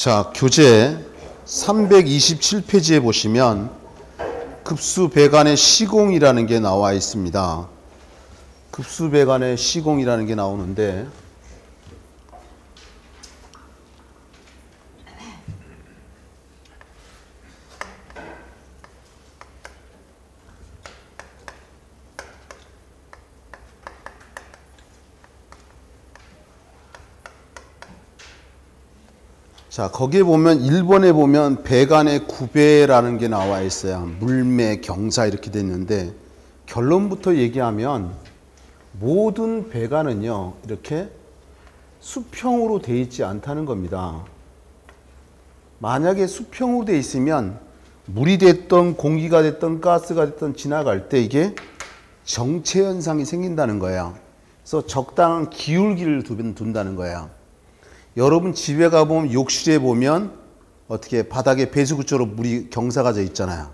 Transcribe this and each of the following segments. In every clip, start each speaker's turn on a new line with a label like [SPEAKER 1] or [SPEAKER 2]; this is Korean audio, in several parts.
[SPEAKER 1] 자, 교재 327페이지에 보시면 급수배관의 시공이라는 게 나와 있습니다. 급수배관의 시공이라는 게 나오는데 자, 거기에 보면 1번에 보면 배관의 구배라는 게 나와 있어요. 물매, 경사 이렇게 돼 있는데 결론부터 얘기하면 모든 배관은요 이렇게 수평으로 돼 있지 않다는 겁니다. 만약에 수평으로 돼 있으면 물이 됐던 공기가 됐던 가스가 됐던 지나갈 때 이게 정체 현상이 생긴다는 거예요. 그래서 적당한 기울기를 둔다는 거예요. 여러분 집에 가보면 욕실에 보면 어떻게 바닥에 배수구처럼 물이 경사가 져 있잖아요.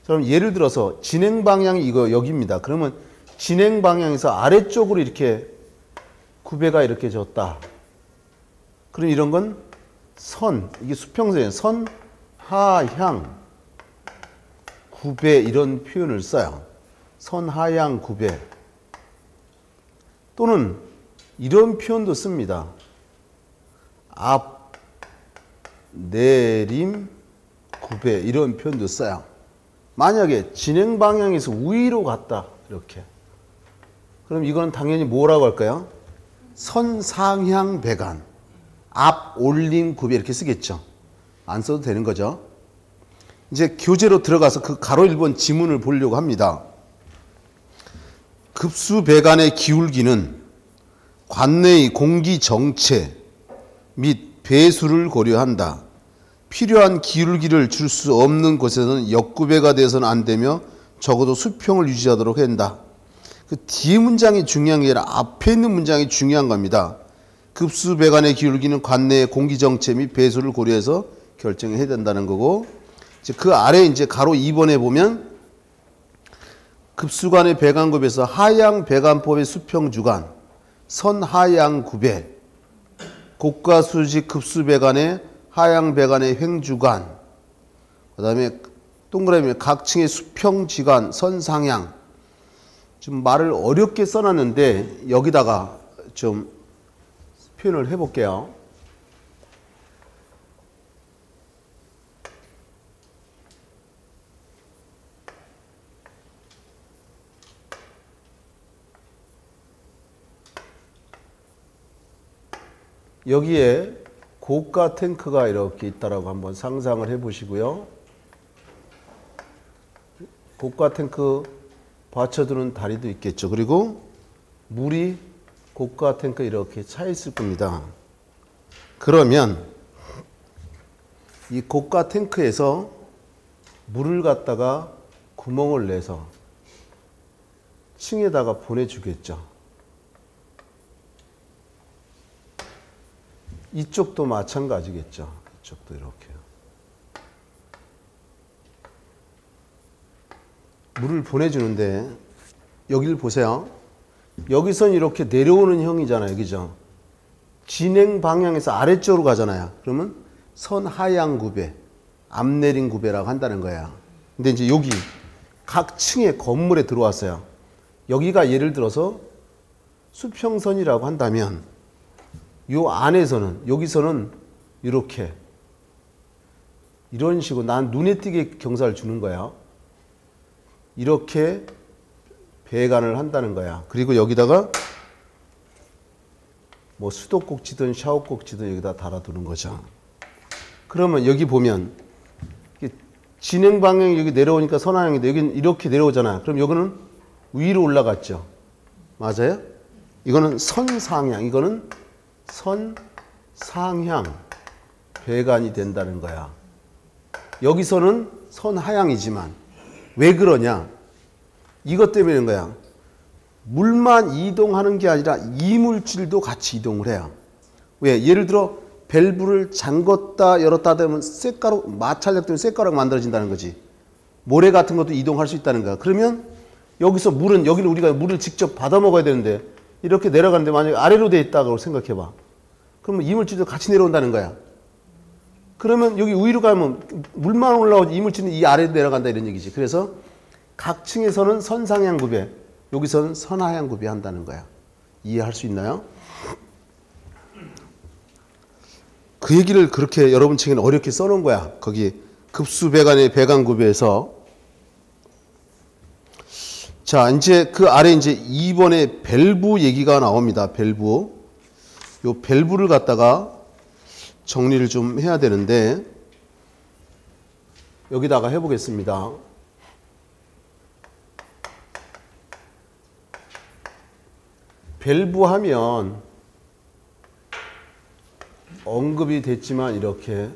[SPEAKER 1] 그럼 예를 들어서 진행 방향이 이거 여기입니다. 그러면 진행 방향에서 아래쪽으로 이렇게 구배가 이렇게 졌다. 그럼 이런 건 선, 이게 수평선이에요. 선, 하향, 구배 이런 표현을 써요. 선, 하향, 구배. 또는 이런 표현도 씁니다. 앞, 내림, 구배 이런 표현도 써요. 만약에 진행 방향에서 위로 갔다 이렇게 그럼 이건 당연히 뭐라고 할까요? 선상향 배관, 앞, 올림, 구배 이렇게 쓰겠죠. 안 써도 되는 거죠. 이제 교재로 들어가서 그 가로 1번 지문을 보려고 합니다. 급수 배관의 기울기는 관내의 공기 정체 및 배수를 고려한다. 필요한 기울기를 줄 수 없는 곳에서는 역구배가 되어서는 안 되며 적어도 수평을 유지하도록 한다. 그 뒤에 문장이 중요한 게 아니라 앞에 있는 문장이 중요한 겁니다. 급수배관의 기울기는 관내의 공기 정체 및 배수를 고려해서 결정해야 된다는 거고, 이제 그 아래 이제 가로 2번에 보면 급수관의 배관급에서 하향 배관법의 수평 주관, 선하향 구배, 고가수직 급수배관의 하향 배관의 횡주관, 그 다음에 동그라미 각 층의 수평지관, 선상향. 좀 말을 어렵게 써놨는데 여기다가 좀 표현을 해볼게요. 여기에 고가 탱크가 이렇게 있다라고 한번 상상을 해 보시고요. 고가 탱크 받쳐두는 다리도 있겠죠. 그리고 물이 고가 탱크 이렇게 차 있을 겁니다. 그러면 이 고가 탱크에서 물을 갖다가 구멍을 내서 층에다가 보내주겠죠. 이쪽도 마찬가지겠죠. 이쪽도 이렇게요. 물을 보내주는데 여기를 보세요. 여기선 이렇게 내려오는 형이잖아요. 그죠? 진행 방향에서 아래쪽으로 가잖아요. 그러면 선하향 구배, 앞내림 구배라고 한다는 거야. 근데 이제 여기 각 층의 건물에 들어왔어요. 여기가 예를 들어서 수평선이라고 한다면 요 안에서는 여기서는 이렇게 이런 식으로 난 눈에 띄게 경사를 주는 거야. 이렇게 배관을 한다는 거야. 그리고 여기다가 뭐 수도꼭지든 샤워꼭지든 여기다 달아두는 거죠. 그러면 여기 보면 진행 방향이 여기 내려오니까 선하향인데 여기는 이렇게 내려오잖아요. 그럼 여기는 위로 올라갔죠. 맞아요? 이거는 선상향, 이거는 선상향 배관이 된다는 거야. 여기서는 선하향이지만 왜 그러냐? 이것 때문인 거야. 물만 이동하는 게 아니라 이물질도 같이 이동을 해요. 왜? 예를 들어 밸브를 잠궜다 열었다 되면 쇳가루, 마찰력 때문에 쇳가루가 만들어진다는 거지. 모래 같은 것도 이동할 수 있다는 거야. 그러면 여기서 물은, 여기는 우리가 물을 직접 받아 먹어야 되는데 이렇게 내려가는데 만약에 아래로 돼 있다고 생각해 봐. 그러면 이물질도 같이 내려온다는 거야. 그러면 여기 위로 가면 물만 올라오지 이물질은 이 아래로 내려간다 이런 얘기지. 그래서 각 층에서는 선상향급여, 여기서는 선하향급여 한다는 거야. 이해할 수 있나요? 그 얘기를 그렇게 여러분 층에는 어렵게 써놓은 거야. 거기 급수배관의 배관급여에서. 자, 이제 그 아래 이제 2번에 밸브 얘기가 나옵니다. 밸브. 요 밸브를 갖다가 정리를 좀 해야 되는데, 여기다가 해보겠습니다. 밸브 하면 언급이 됐지만 이렇게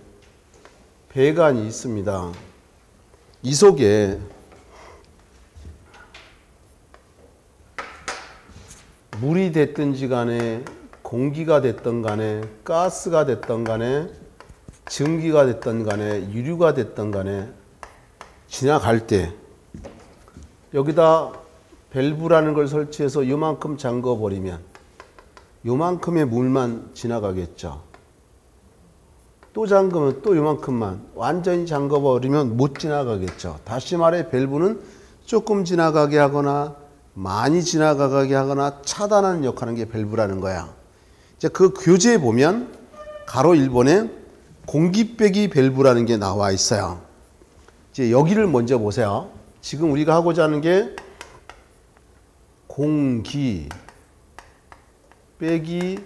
[SPEAKER 1] 배관이 있습니다. 이 속에 물이 됐든지 간에 공기가 됐던 간에 가스가 됐던 간에 증기가 됐던 간에 유류가 됐던 간에 지나갈 때 여기다 밸브라는 걸 설치해서 요만큼 잠궈 버리면 요만큼의 물만 지나가겠죠. 또 잠그면 또 요만큼만, 완전히 잠궈 버리면 못 지나가겠죠. 다시 말해 밸브는 조금 지나가게 하거나 많이 지나가게 하거나 차단하는 역할을 하는 게 밸브라는 거야. 이제 그 교재에 보면 가로 1번에 공기 빼기 밸브라는 게 나와 있어요. 이제 여기를 먼저 보세요. 지금 우리가 하고자 하는 게 공기 빼기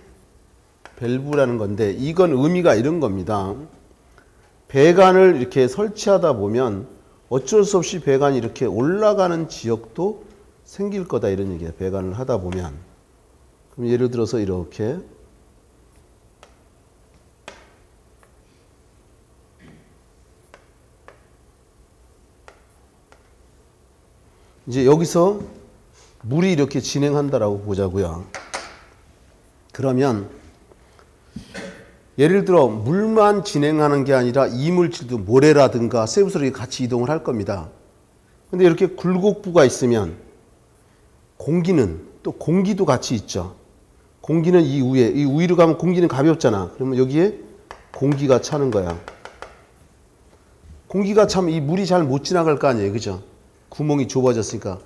[SPEAKER 1] 밸브라는 건데, 이건 의미가 이런 겁니다. 배관을 이렇게 설치하다 보면 어쩔 수 없이 배관이 이렇게 올라가는 지역도 생길 거다 이런 얘기예요. 배관을 하다 보면. 그럼 예를 들어서 이렇게 이제 여기서 물이 이렇게 진행한다라고 보자고요. 그러면 예를 들어 물만 진행하는 게 아니라 이물질도 모래라든가 세부스로 같이 이동을 할 겁니다. 근데 이렇게 굴곡부가 있으면 공기는 또 공기도 같이 있죠. 공기는 이 위로 가면 공기는 가볍잖아. 그러면 여기에 공기가 차는 거야. 공기가 차면 이 물이 잘 못 지나갈 거 아니에요. 그죠? 구멍이 좁아졌으니까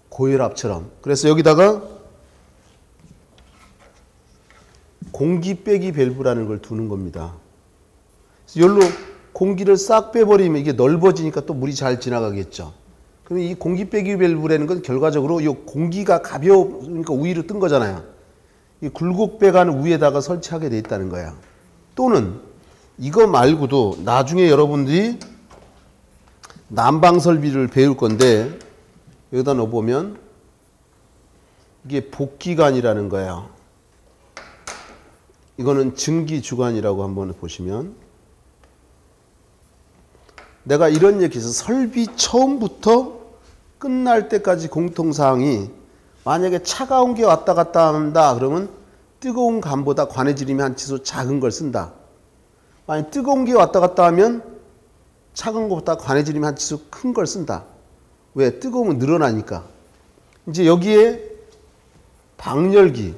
[SPEAKER 1] 고혈압처럼. 그래서 여기다가 공기 빼기 밸브라는 걸 두는 겁니다. 그래서 여기로 공기를 싹 빼버리면 이게 넓어지니까 또 물이 잘 지나가겠죠. 그럼 이 공기 빼기 밸브라는 건 결과적으로 이 공기가 가벼우니까 위로 뜬 거잖아요. 이 굴곡 배관 위에다가 설치하게 돼 있다는 거야. 또는 이거 말고도 나중에 여러분들이 난방 설비를 배울 건데 여기다 넣어보면 이게 복기관이라는 거예요. 이거는 증기주관이라고 한번 보시면, 내가 이런 얘기해서 설비 처음부터 끝날 때까지 공통사항이 만약에 차가운 게 왔다 갔다 한다 그러면 뜨거운 감보다 관해지름이 한 치수 작은 걸 쓴다. 만약 뜨거운 게 왔다 갔다 하면 차가운 것보다 관해지름이 한 치수 큰 걸 쓴다. 왜? 뜨거우면 늘어나니까. 이제 여기에 방열기,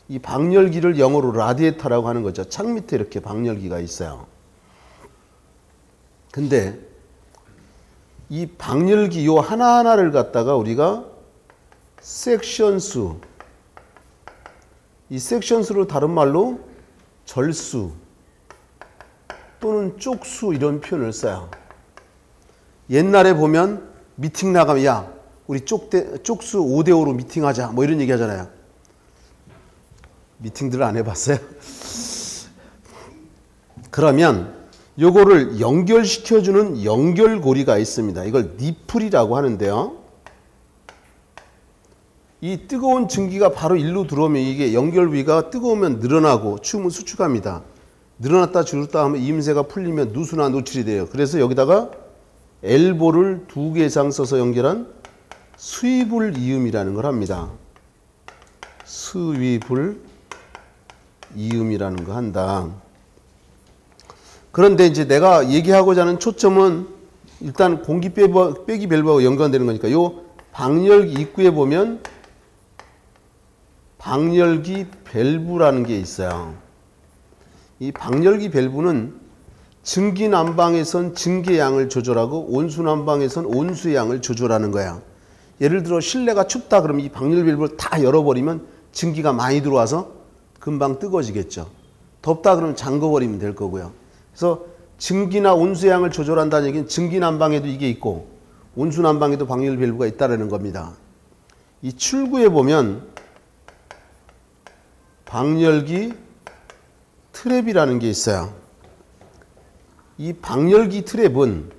[SPEAKER 1] 이 방열기를 영어로 라디에이터라고 하는 거죠. 창 밑에 이렇게 방열기가 있어요. 근데 이 방열기 요 하나하나를 갖다가 우리가 섹션수, 이 섹션수를 다른 말로 절수 또는 쪽수 이런 표현을 써요. 옛날에 보면 미팅 나가면 야 우리 쪽수 5대5로 미팅하자 뭐 이런 얘기 하잖아요. 미팅들을 안 해봤어요? 그러면 요거를 연결시켜주는 연결고리가 있습니다. 이걸 니플이라고 하는데요. 이 뜨거운 증기가 바로 일로 들어오면 이게 연결부위가 뜨거우면 늘어나고 추우면 수축합니다. 늘어났다 줄었다 하면 이음새가 풀리면 누수나 노출이 돼요. 그래서 여기다가 엘보를 2개 이상 써서 연결한 수위불 이음이라는 걸 합니다. 수위불 이음이라는 거 한다. 그런데 이제 내가 얘기하고자 하는 초점은 일단 공기 빼기 밸브하고 연관되는 거니까 요 방열기 입구에 보면 방열기 밸브라는 게 있어요. 이 방열기 밸브는 증기난방에선 증기의 양을 조절하고 온수난방에선 온수의 양을 조절하는 거야. 예를 들어 실내가 춥다 그러면 이 방열 밸브를 다 열어버리면 증기가 많이 들어와서 금방 뜨거워지겠죠. 덥다 그러면 잠궈버리면 될 거고요. 그래서 증기나 온수의 양을 조절한다는 얘기는 증기난방에도 이게 있고 온수난방에도 방열 밸브가 있다는 겁니다. 이 출구에 보면 방열기 트랩이라는 게 있어요. 이 방열기 트랩은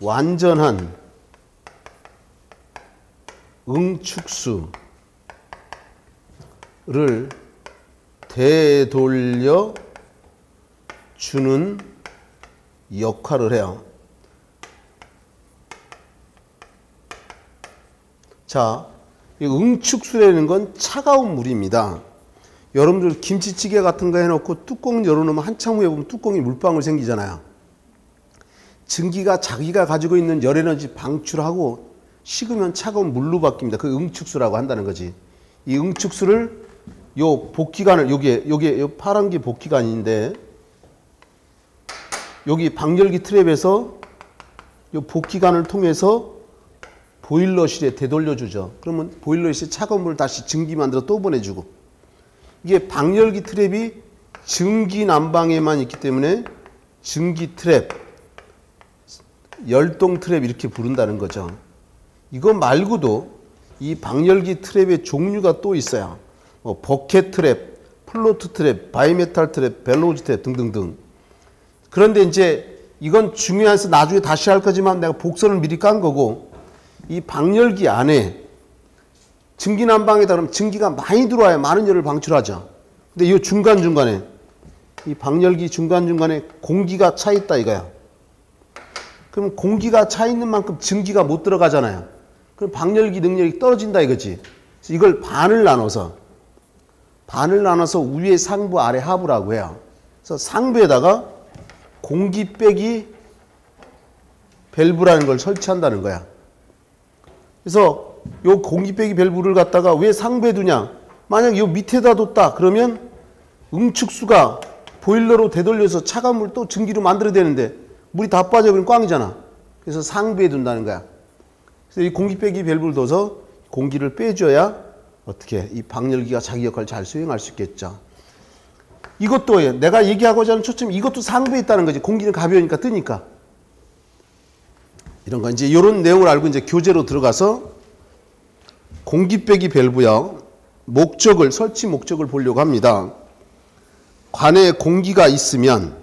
[SPEAKER 1] 완전한 응축수를 되돌려 주는 역할을 해요. 자, 이 응축수라는 건 차가운 물입니다. 여러분들 김치찌개 같은 거 해놓고 뚜껑 열어놓으면 한참 후에 보면 뚜껑에 물방울 생기잖아요. 증기가 자기가 가지고 있는 열에너지 방출하고 식으면 차가운 물로 바뀝니다. 그 응축수라고 한다는 거지. 이 응축수를 요 복기관을 요게 요 파란 게 복기관인데 여기 방열기 트랩에서 요 복기관을 통해서 보일러실에 되돌려 주죠. 그러면 보일러실에 차가운 물을 다시 증기 만들어 또 보내주고, 이게 방열기 트랩이 증기 난방에만 있기 때문에 증기 트랩, 열동 트랩 이렇게 부른다는 거죠. 이거 말고도 이 방열기 트랩의 종류가 또 있어요. 버켓 트랩, 플로트 트랩, 바이메탈 트랩, 벨로우즈 트랩 등등등. 그런데 이제 이건 중요해서 나중에 다시 할 거지만 내가 복선을 미리 깐 거고, 이 방열기 안에 증기 난방에다 그러면 증기가 많이 들어와야 많은 열을 방출하죠. 근데 이 중간중간에 이 방열기 중간중간에 공기가 차 있다 이거야. 그럼 공기가 차 있는 만큼 증기가 못 들어가잖아요. 그럼 방열기 능력이 떨어진다 이거지. 그래서 이걸 반을 나눠서 위에 상부 아래 하부라고 해요. 그래서 상부에다가 공기 빼기 밸브라는 걸 설치한다는 거야. 그래서 요 공기 빼기 밸브를 갖다가 왜 상부에 두냐? 만약 요 밑에다 뒀다 그러면 응축수가 보일러로 되돌려서 차가운 물 또 증기로 만들어야 되는데 물이 다 빠져버리면 꽝이잖아. 그래서 상부에 둔다는 거야. 그래서 이 공기 빼기 밸브를 둬서 공기를 빼줘야 어떻게 이 방열기가 자기 역할을 잘 수행할 수 있겠죠. 이것도 내가 얘기하고자 하는 초점이 이것도 상부에 있다는 거지. 공기는 가벼우니까 뜨니까. 이런 거 이제 이런 내용을 알고 이제 교재로 들어가서 공기 빼기 밸브요. 목적을, 설치 목적을 보려고 합니다. 관에 공기가 있으면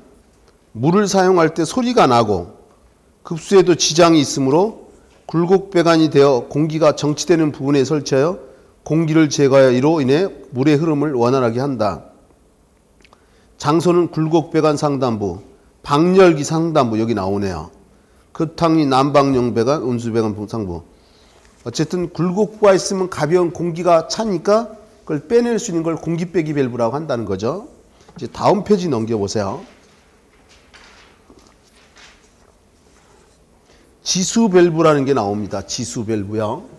[SPEAKER 1] 물을 사용할 때 소리가 나고 급수에도 지장이 있으므로 굴곡배관이 되어 공기가 정치되는 부분에 설치하여 공기를 제거하여 이로 인해 물의 흐름을 원활하게 한다. 장소는 굴곡배관 상단부, 방열기 상단부 여기 나오네요. 급탕리 난방용 배관, 온수배관 상부. 어쨌든 굴곡부가 있으면 가벼운 공기가 차니까 그걸 빼낼 수 있는 걸 공기 빼기 밸브라고 한다는 거죠. 이제 다음 페이지 넘겨보세요. 지수 밸브라는 게 나옵니다. 지수 밸브요.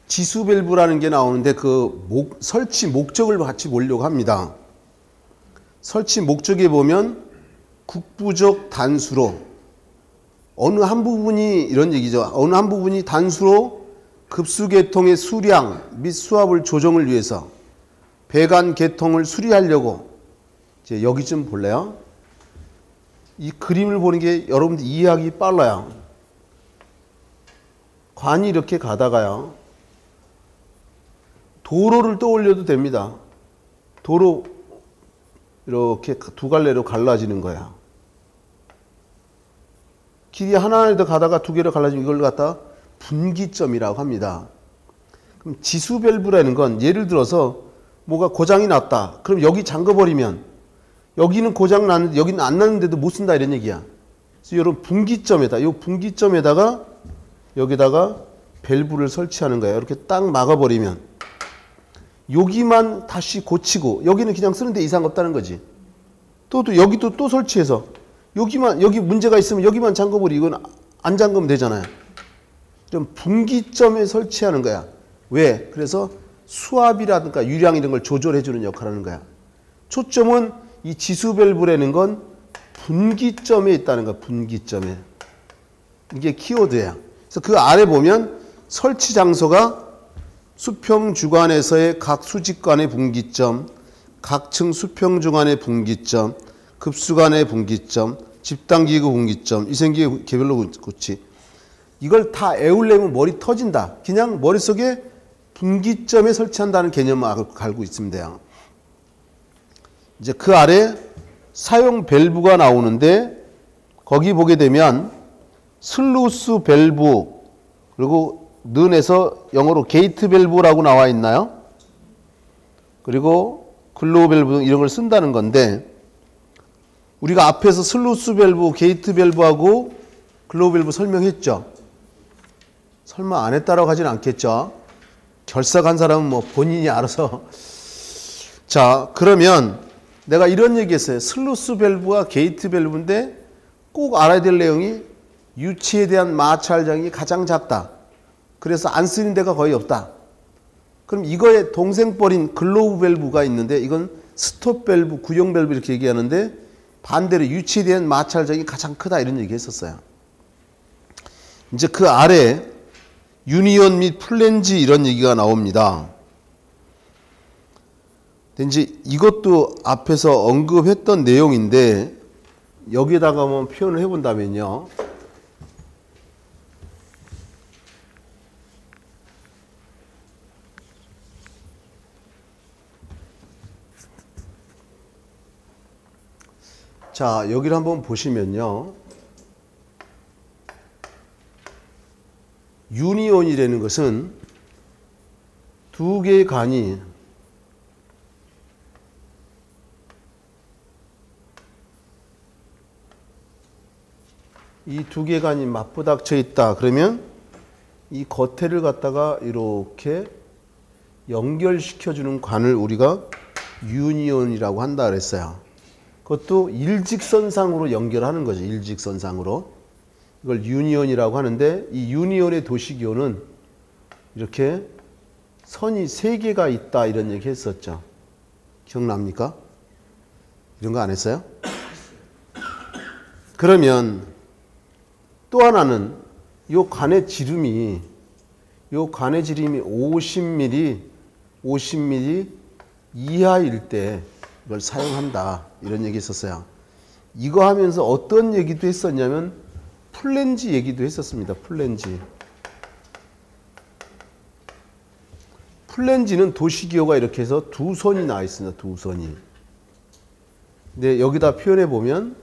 [SPEAKER 1] 지수 밸브라는 게 나오는데 설치 목적을 같이 보려고 합니다. 설치 목적에 보면 국부적 단수로 어느 한 부분이 이런 얘기죠. 어느 한 부분이 단수로 급수계통의 수량 및 수압을 조정을 위해서 배관 계통을 수리하려고 이제 여기 좀 볼래요? 이 그림을 보는 게 여러분들 이해하기 빨라요. 관이 이렇게 가다가요. 도로를 떠올려도 됩니다. 도로 이렇게 두 갈래로 갈라지는 거야. 길이 하나에도 가다가 두 개로 갈라지면 이걸 갖다 분기점이라고 합니다. 그럼 지수 밸브라는 건 예를 들어서 뭐가 고장이 났다. 그럼 여기 잠궈버리면 여기는 고장 났는데 여기는 안 났는데도 못 쓴다 이런 얘기야. 그래서 이런 분기점에다, 이 분기점에다가 여기다가 밸브를 설치하는 거예요. 이렇게 딱 막아버리면 여기만 다시 고치고 여기는 그냥 쓰는데 이상 없다는 거지. 또 여기도 또 설치해서 여기 문제가 있으면 여기만 잠궈버리고 이건 안 잠그면 되잖아요. 이런 분기점에 설치하는 거야. 왜? 그래서 수압이라든가 유량 이런 걸 조절해 주는 역할을 하는 거야. 초점은 이 지수 밸브라는 건 분기점에 있다는 거야. 분기점에. 이게 키워드야. 그래서 그 아래 보면 설치 장소가 수평 주관에서의 각 수직 간의 분기점, 각층 수평 주관의 분기점, 급수 간의 분기점, 집단기구 분기점, 위생기구 개별로 고치. 이걸 다 외우려면 머리 터진다. 그냥 머릿속에 분기점에 설치한다는 개념을 알고 있으면 돼요. 이제 그 아래 사용 밸브가 나오는데 거기 보게 되면 슬루스 밸브 그리고 는에서 영어로 게이트 밸브라고 나와 있나요? 그리고 글로우 밸브 이런 걸 쓴다는 건데 우리가 앞에서 슬루스 밸브, 게이트 밸브하고 글로우 밸브 설명했죠. 설마 안 했다라고 하진 않겠죠. 결석한 사람은 뭐 본인이 알아서. 자, 그러면 내가 이런 얘기했어요. 슬루스 밸브와 게이트 밸브인데 꼭 알아야 될 내용이 유치에 대한 마찰장이 가장 작다. 그래서 안 쓰는 데가 거의 없다. 그럼 이거에 동생뻘인 글로우 밸브가 있는데 이건 스톱 밸브, 구형 밸브 이렇게 얘기하는데 반대로 유치에 대한 마찰장이 가장 크다 이런 얘기 했었어요. 이제 그 아래 유니온 및 플랜지 이런 얘기가 나옵니다. 이제 이것도 앞에서 언급했던 내용인데 여기에다가 한번 표현을 해본다면요. 자, 여기를 한번 보시면요. 유니온이라는 것은 두 개의 간이 이 두 개의 간이 맞부닥쳐 있다. 그러면 이 겉에를 갖다가 이렇게 연결시켜주는 관을 우리가 유니온이라고 한다 그랬어요. 그것도 일직선상으로 연결하는 거죠. 일직선상으로. 이걸 유니온이라고 하는데 이 유니온의 도시기호는 이렇게 선이 3개가 있다 이런 얘기 했었죠. 기억납니까? 이런 거 안 했어요? 그러면 또 하나는 요 관의 지름이 50mm 이하일 때 이걸 사용한다 이런 얘기 했었어요. 이거 하면서 어떤 얘기도 했었냐면 플랜지 얘기도 했었습니다. 플랜지는 도시기호가 이렇게 해서 두 선이 나와 있습니다. 두 선이. 근데 여기다 표현해 보면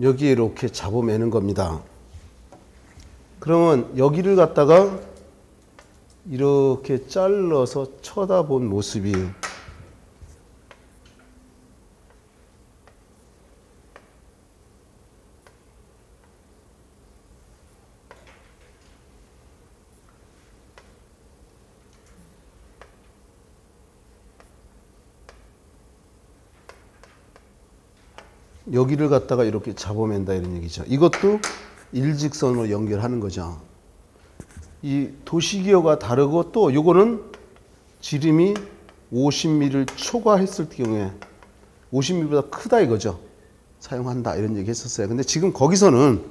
[SPEAKER 1] 여기에 이렇게 잡아매는 겁니다. 그러면 여기를 갖다가 이렇게 잘라서 쳐다본 모습이 여기를 갖다가 이렇게 잡아맨다 이런 얘기죠. 이것도 일직선으로 연결하는 거죠. 이 도시기호가 다르고 또 요거는 지름이 50mm를 초과했을 경우에 50mm보다 크다 이거죠. 사용한다 이런 얘기 했었어요. 근데 지금 거기서는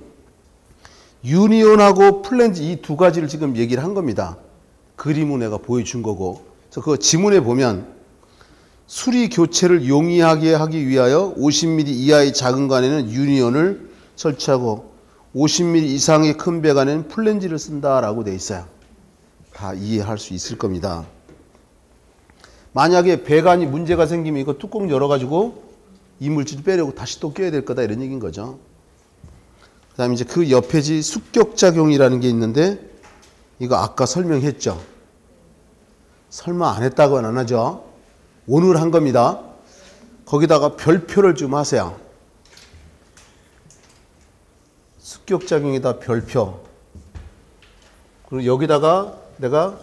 [SPEAKER 1] 유니온하고 플랜지 이 두 가지를 지금 얘기를 한 겁니다. 그림은 내가 보여준 거고. 그래서 그 지문에 보면 수리 교체를 용이하게 하기 위하여 50mm 이하의 작은 관에는 유니온을 설치하고 50mm 이상의 큰 배관에는 플랜지를 쓴다라고 되어 있어요. 다 이해할 수 있을 겁니다. 만약에 배관이 문제가 생기면 이거 뚜껑 열어가지고 이물질 빼려고 다시 또 껴야 될 거다 이런 얘기인 거죠. 그 다음에 이제 그 옆에지 숙격작용이라는 게 있는데 이거 아까 설명했죠. 설마 안 했다고는 안 하죠. 오늘 한 겁니다. 거기다가 별표를 좀 하세요. 습격작용에다 별표. 그리고 여기다가 내가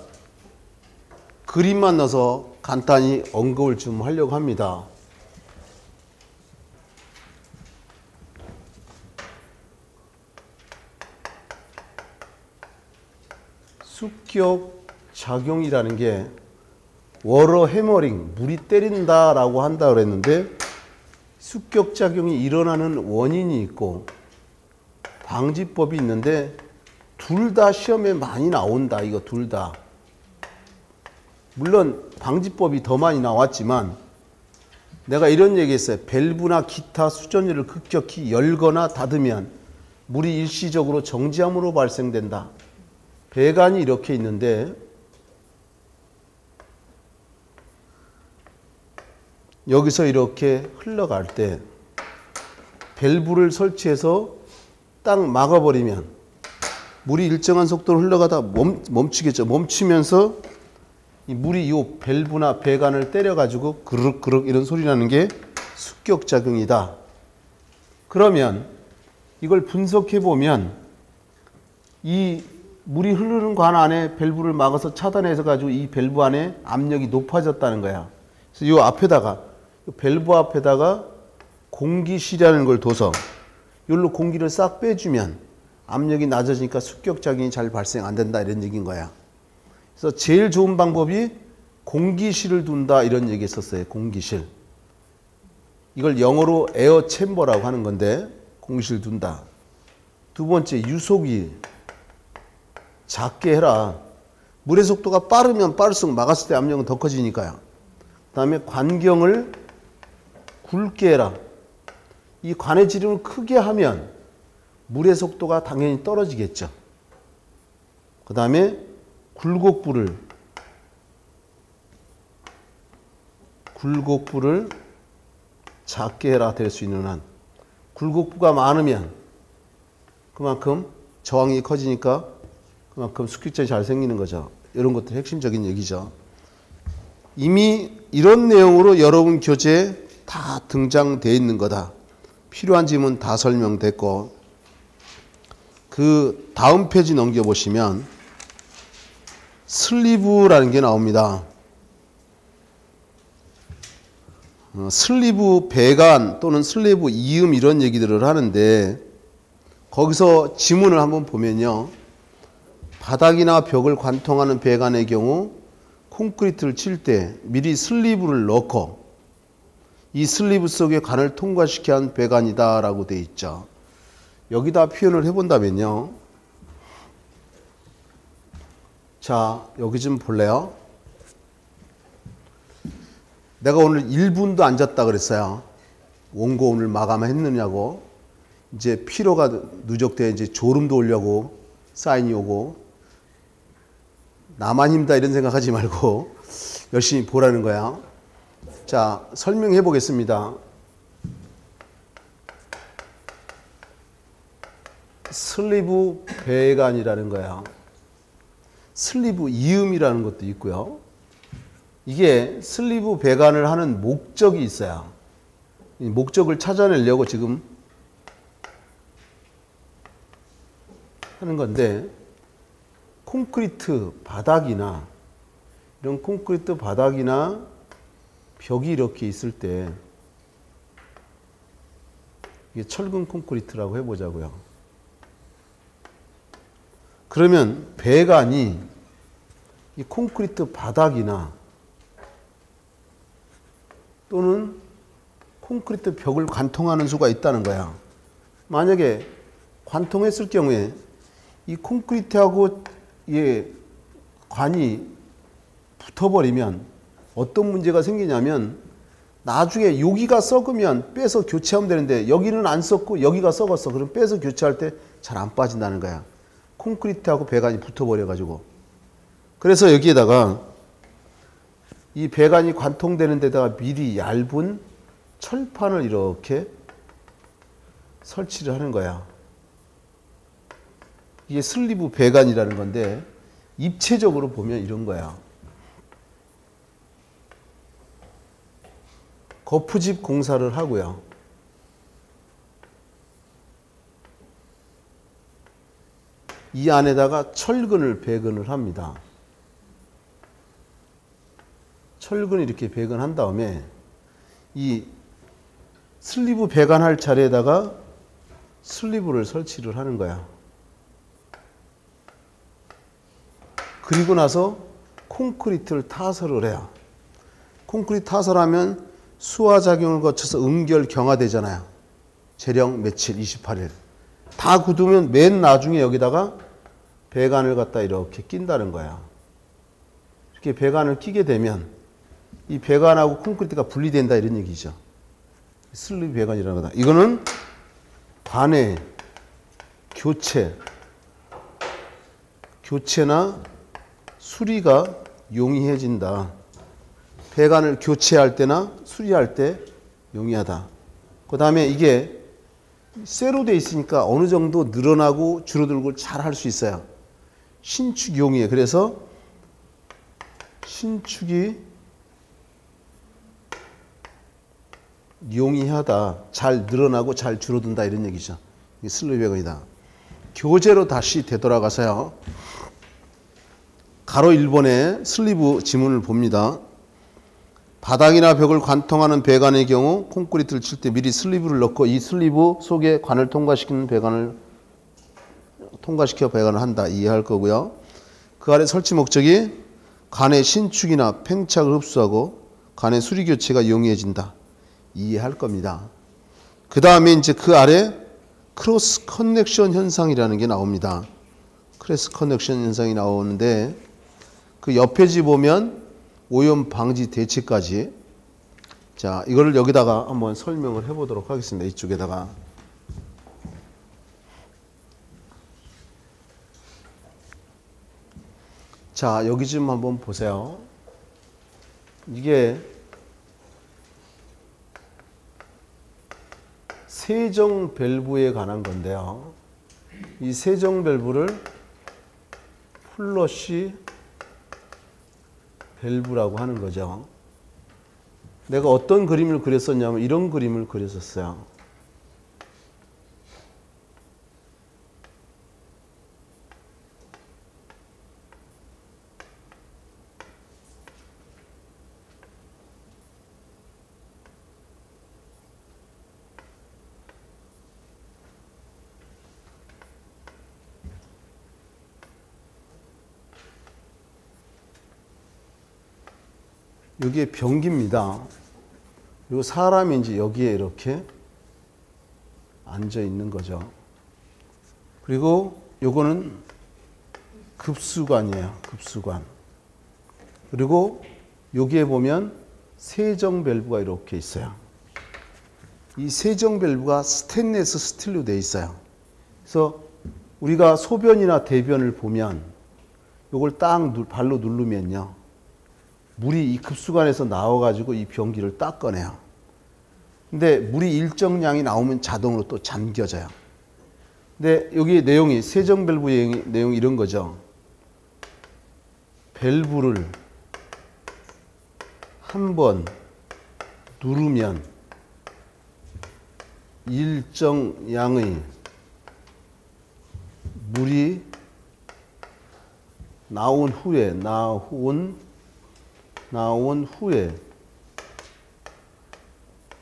[SPEAKER 1] 그림만 넣어서 간단히 언급을 좀 하려고 합니다. 습격 작용이라는 게 워러 해머링, 물이 때린다라고 한다 그랬는데 습격 작용이 일어나는 원인이 있고 방지법이 있는데 둘 다 시험에 많이 나온다. 이거 둘 다. 물론 방지법이 더 많이 나왔지만 내가 이런 얘기했어요. 밸브나 기타 수전율을 급격히 열거나 닫으면 물이 일시적으로 정지함으로 발생된다. 배관이 이렇게 있는데 여기서 이렇게 흘러갈 때 밸브를 설치해서 딱 막아버리면 물이 일정한 속도로 흘러가다 멈추겠죠. 멈추면서 이 물이 이 밸브나 배관을 때려가지고 그르륵 이런 소리 나는 게 습격작용이다. 그러면 이걸 분석해 보면 이 물이 흐르는 관 안에 밸브를 막아서 차단해서 가지고 이 밸브 안에 압력이 높아졌다는 거야. 그래서 이 앞에다가 이 밸브 앞에다가 공기실이라는 걸 둬서 여기로 공기를 싹 빼주면 압력이 낮아지니까 습격작용이 잘 발생 안 된다 이런 얘기인 거야. 그래서 제일 좋은 방법이 공기실을 둔다 이런 얘기 했었어요. 공기실. 이걸 영어로 에어 챔버라고 하는 건데 공기실 둔다. 두 번째 유속이 작게 해라. 물의 속도가 빠르면 빠를수록 막았을 때 압력은 더 커지니까요. 그 다음에 관경을 굵게 해라. 이 관의 지름을 크게 하면 물의 속도가 당연히 떨어지겠죠. 그 다음에 굴곡부를 작게 해라. 될 수 있는 한. 굴곡부가 많으면 그만큼 저항이 커지니까 그만큼 습격작이 잘 생기는 거죠. 이런 것들 핵심적인 얘기죠. 이미 이런 내용으로 여러분 교재에 다 등장되어 있는 거다. 필요한 질문 다 설명됐고 그 다음 페이지 넘겨보시면 슬리브라는 게 나옵니다. 슬리브 배관 또는 슬리브 이음 이런 얘기들을 하는데 거기서 지문을 한번 보면요. 바닥이나 벽을 관통하는 배관의 경우 콘크리트를 칠 때 미리 슬리브를 넣고 이 슬리브 속에 관을 통과시켜야 하는 배관이다 라고 되어 있죠. 여기다 표현을 해본다면요. 자, 여기 좀 볼래요? 내가 오늘 1분도 앉았다 그랬어요. 원고 오늘 마감했느냐고. 이제 피로가 누적돼 이제 졸음도 오려고 사인이 오고 나만 힘다 이런 생각하지 말고 열심히 보라는 거야. 자, 설명해 보겠습니다. 슬리브 배관이라는 거야. 슬리브 이음이라는 것도 있고요. 이게 슬리브 배관을 하는 목적이 있어요. 이 목적을 찾아내려고 지금 하는 건데 콘크리트 바닥이나 이런 콘크리트 바닥이나 벽이 이렇게 있을 때 이게 철근 콘크리트라고 해보자고요. 그러면 배관이 이 콘크리트 바닥이나 또는 콘크리트 벽을 관통하는 수가 있다는 거야. 만약에 관통했을 경우에 이 콘크리트하고 이 관이 붙어버리면 어떤 문제가 생기냐면 나중에 여기가 썩으면 빼서 교체하면 되는데 여기는 안 썩고 여기가 썩었어. 그럼 빼서 교체할 때 잘 안 빠진다는 거야. 콘크리트하고 배관이 붙어버려가지고. 그래서 여기에다가 이 배관이 관통되는 데다가 미리 얇은 철판을 이렇게 설치를 하는 거야. 이게 슬리브 배관이라는 건데 입체적으로 보면 이런 거야. 거푸집 공사를 하고요. 이 안에다가 철근을 배근을 합니다. 철근을 이렇게 배근한 다음에 이 슬리브 배관할 자리에다가 슬리브를 설치를 하는 거야. 그리고 나서 콘크리트를 타설을 해요. 콘크리트 타설하면 수화작용을 거쳐서 음결 경화되잖아요. 재령 며칠 28일. 다 굳으면 맨 나중에 여기다가 배관을 갖다 이렇게 낀다는 거야. 이렇게 배관을 끼게 되면 이 배관하고 콘크리트가 분리된다 이런 얘기죠. 슬리브 배관이라는 거다. 이거는 관의 교체나 수리가 용이해진다. 배관을 교체할 때나 수리할 때 용이하다. 그 다음에 이게 쇠로 돼 있으니까 어느 정도 늘어나고 줄어들고 잘 할 수 있어요. 신축 용이해. 그래서 신축이 용이하다. 잘 늘어나고 잘 줄어든다 이런 얘기죠. 이게 슬리브 배관이다. 교재로 다시 되돌아가서요. 가로 1번에 슬리브 지문을 봅니다. 바닥이나 벽을 관통하는 배관의 경우 콘크리트를 칠 때 미리 슬리브를 넣고 이 슬리브 속에 관을 통과시키는 배관을 통과시켜 배관을 한다. 이해할 거고요. 그 아래 설치 목적이 관의 신축이나 팽착을 흡수하고 관의 수리 교체가 용이해진다. 이해할 겁니다. 그 다음에 이제 그 아래 크로스 커넥션 현상이라는 게 나옵니다. 크로스 커넥션 현상이 나오는데 그 옆에 지 보면 오염 방지 대책까지. 자, 이거를 여기다가 한번 설명을 해보도록 하겠습니다. 이쪽에다가. 자, 여기 좀 한번 보세요. 이게 세정 밸브에 관한 건데요. 이 세정 밸브를 플러시 밸브라고 하는 거죠. 내가 어떤 그림을 그렸었냐면 이런 그림을 그렸었어요. 여기에 변기입니다. 요 사람이 이제 여기에 이렇게 앉아 있는 거죠. 그리고 요거는 급수관이에요. 급수관. 그리고 여기에 보면 세정 밸브가 이렇게 있어요. 이 세정 밸브가 스테인리스 스틸로 되어 있어요. 그래서 우리가 소변이나 대변을 보면 요걸 딱 발로 누르면요. 물이 이 급수관에서 나와가지고 이 변기를 딱 꺼내요. 근데 물이 일정량이 나오면 자동으로 또 잠겨져요. 근데 여기 내용이, 세정 밸브의 내용이 이런 거죠. 밸브를 한번 누르면 일정량의 물이 나온 후에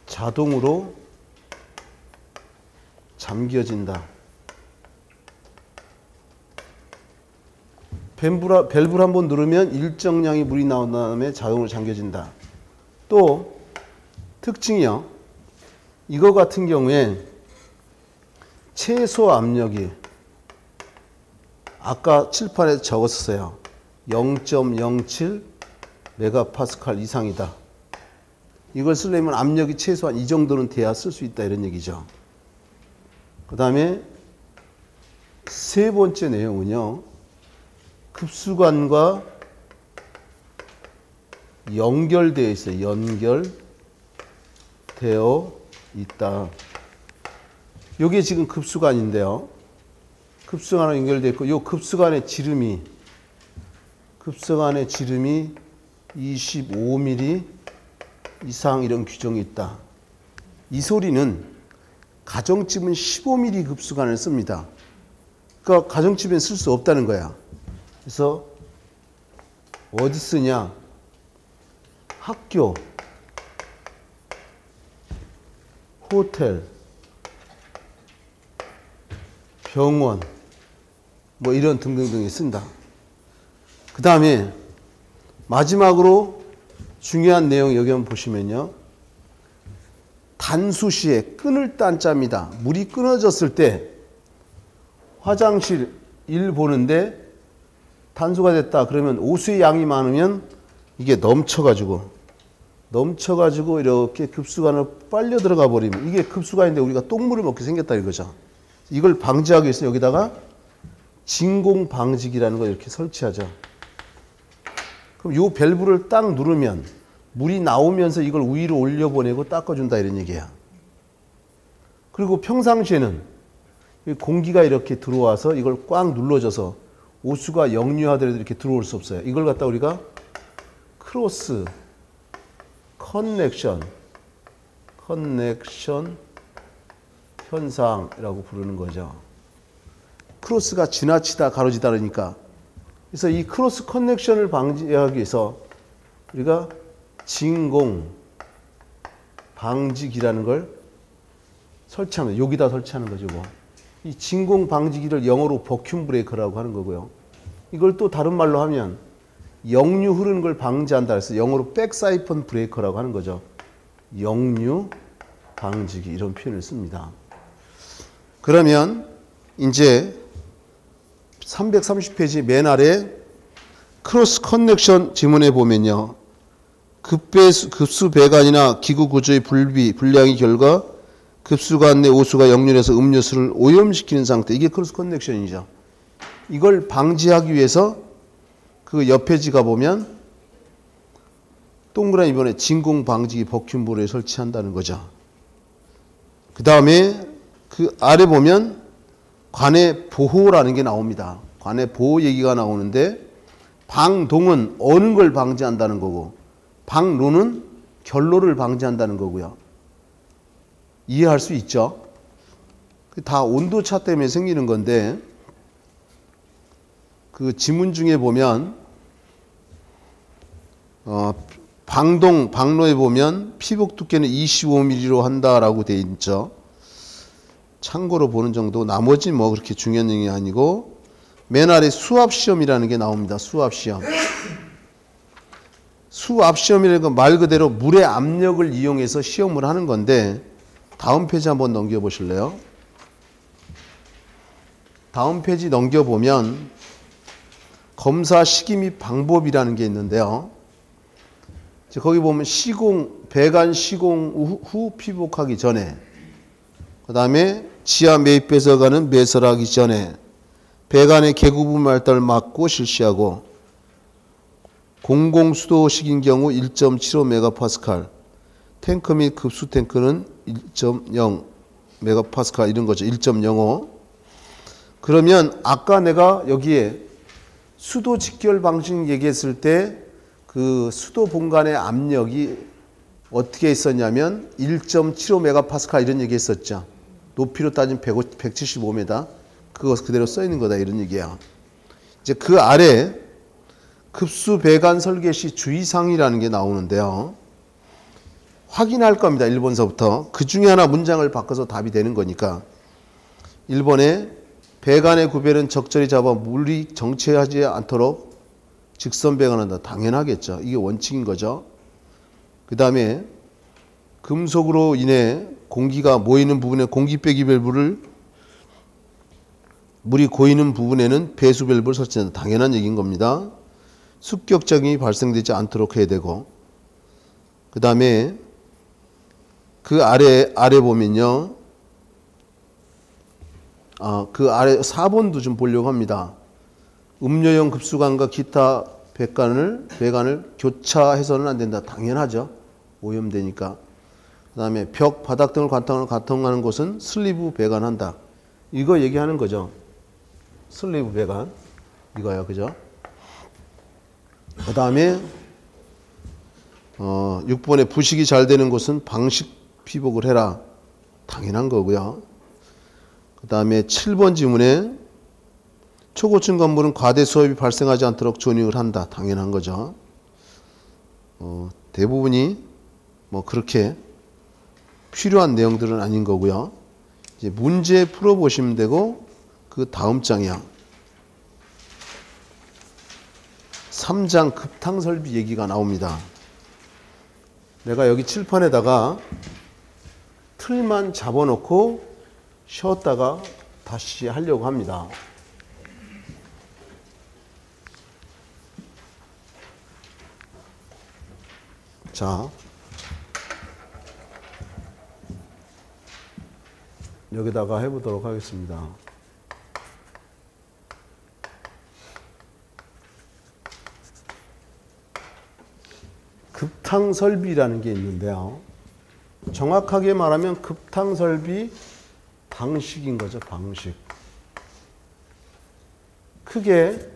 [SPEAKER 1] 자동으로 잠겨진다. 밸브를 한번 누르면 일정량의 물이 나온 다음에 자동으로 잠겨진다. 또 특징이요. 이거 같은 경우에 최소 압력이 아까 칠판에 적었어요. 0.07 메가파스칼 이상이다. 이걸 쓰려면 압력이 최소한 이 정도는 돼야 쓸 수 있다 이런 얘기죠. 그 다음에 세 번째 내용은요. 급수관과 연결되어 있어요. 연결되어 있다. 이게 지금 급수관인데요. 급수관으로 연결되어 있고 이 급수관의 지름이 25mm 이상 이런 규정이 있다. 이 소리는 가정집은 15mm 급수관을 씁니다. 그러니까 가정집엔 쓸 수 없다는 거야. 그래서 어디 쓰냐? 학교, 호텔, 병원, 뭐 이런 등등등에 쓴다. 그 다음에 마지막으로 중요한 내용 여기 한번 보시면요. 단수시에 끊을 딴자입니다. 물이 끊어졌을 때 화장실 일 보는데 단수가 됐다. 그러면 오수의 양이 많으면 이게 넘쳐가지고 이렇게 급수관을 빨려 들어가 버리면 이게 급수관인데 우리가 똥물을 먹게 생겼다 이거죠. 이걸 방지하기 위해서 여기다가 진공 방지기라는 걸 이렇게 설치하죠. 그럼 이 밸브를 딱 누르면 물이 나오면서 이걸 위로 올려보내고 닦아준다 이런 얘기야. 그리고 평상시에는 공기가 이렇게 들어와서 이걸 꽉 눌러줘서 오수가 역류하더라도 이렇게 들어올 수 없어요. 이걸 갖다 우리가 크로스 커넥션 현상이라고 부르는 거죠. 크로스가 지나치다 가로지다 그러니까. 그래서 이 크로스 커넥션을 방지하기 위해서 우리가 진공 방지기라는 걸 설치하면 여기다 설치하는 거죠. 뭐. 이 진공 방지기를 영어로 버큐um 브레이커라고 하는 거고요. 이걸 또 다른 말로 하면 역류 흐르는 걸 방지한다 해서 영어로 백사이펀 브레이커라고 하는 거죠. 역류 방지기 이런 표현을 씁니다. 그러면 이제 330페이지 맨 아래 크로스 커넥션 지문에 보면요. 급수 배관이나 기구 구조의 불량의 결과 급수관 내 오수가 역류해서 음료수를 오염시키는 상태. 이게 크로스 커넥션이죠. 이걸 방지하기 위해서 그 옆에 지가 보면 동그라미 이번에 진공 방지기 버큐um볼에 설치한다는 거죠. 그 다음에 그 아래 보면 관해 보호라는 게 나옵니다. 관해 보호 얘기가 나오는데 방동은 어는 걸 방지한다는 거고 방로는 결로를 방지한다는 거고요. 이해할 수 있죠? 다 온도차 때문에 생기는 건데 그 지문 중에 보면 방로에 보면 피복 두께는 25mm로 한다라고 돼 있죠. 참고로 보는 정도. 나머지 뭐 그렇게 중요한 내용이 아니고 맨 아래 수압시험이라는 게 나옵니다. 수압시험. 수압시험이라는 건 말 그대로 물의 압력을 이용해서 시험을 하는 건데 다음 페이지 한번 넘겨보실래요? 다음 페이지 넘겨보면 검사 시기 및 방법이라는 게 있는데요. 거기 보면 배관 시공 후 피복하기 전에, 그 다음에 지하 매입 배설관은 매설하기 전에 배관의 개구부 말달을 막고 실시하고 공공수도식인 경우 1.75메가파스칼, 탱크 및 급수 탱크는 1.0 메가파스칼 이런 거죠. 1.05. 그러면 아까 내가 여기에 수도 직결 방식 얘기했을 때 그 수도 본관의 압력이 어떻게 있었냐면 1.75 메가파스칼 이런 얘기 했었죠. 높이로 따지면 175m. 그거 그대로 써 있는 거다 이런 얘기야. 이제 그 아래 급수 배관 설계 시 주의사항이라는 게 나오는데요. 확인할 겁니다. 1번서부터. 그 중에 하나 문장을 바꿔서 답이 되는 거니까. 1번에 배관의 구별은 적절히 잡아 물이 정체하지 않도록 직선 배관한다. 당연하겠죠. 이게 원칙인 거죠. 그 다음에 금속으로 인해 공기가 모이는 부분에 공기 빼기 밸브를 물이 고이는 부분에는 배수 밸브를 설치한다. 당연한 얘기인 겁니다. 습격작용이 발생되지 않도록 해야 되고, 그 다음에 그 아래 보면요. 그 아래 4번도 좀 보려고 합니다. 음료용 급수관과 기타 배관을 교차해서는 안 된다. 당연하죠. 오염되니까. 그 다음에 벽, 바닥 등을 관통하는 곳은 슬리브 배관한다. 이거 얘기하는 거죠. 슬리브 배관. 이거요. 그죠? 그 다음에 6번에 부식이 잘 되는 곳은 방식 피복을 해라. 당연한 거고요. 그 다음에 7번 지문에 초고층 건물은 과대 수압이 발생하지 않도록 조닉을 한다. 당연한 거죠. 대부분이 뭐 그렇게 필요한 내용들은 아닌 거고요. 이제 문제 풀어보시면 되고, 그 다음 장이야. 3장 급탕설비 얘기가 나옵니다. 내가 여기 칠판에다가 틀만 잡아놓고 쉬었다가 다시 하려고 합니다. 자, 여기다가 해보도록 하겠습니다. 급탕설비라는 게 있는데요. 정확하게 말하면 급탕설비 방식인 거죠. 방식. 크게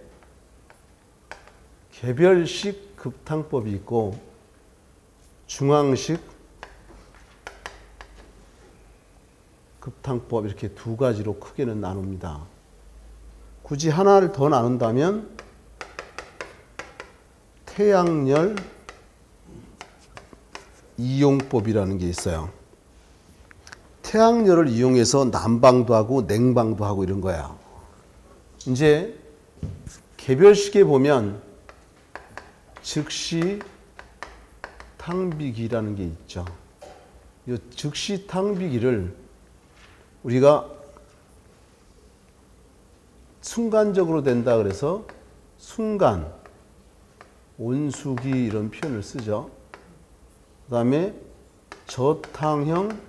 [SPEAKER 1] 개별식 급탕법이 있고 중앙식 급탕법, 이렇게 두 가지로 크게는 나눕니다. 굳이 하나를 더 나눈다면 태양열 이용법이라는 게 있어요. 태양열을 이용해서 난방도 하고 냉방도 하고 이런 거야. 이제 개별식에 보면 즉시 탕비기라는 게 있죠. 이 즉시 탕비기를 우리가 순간적으로 된다 그래서 순간, 온수기 이런 표현을 쓰죠. 그 다음에 저탕형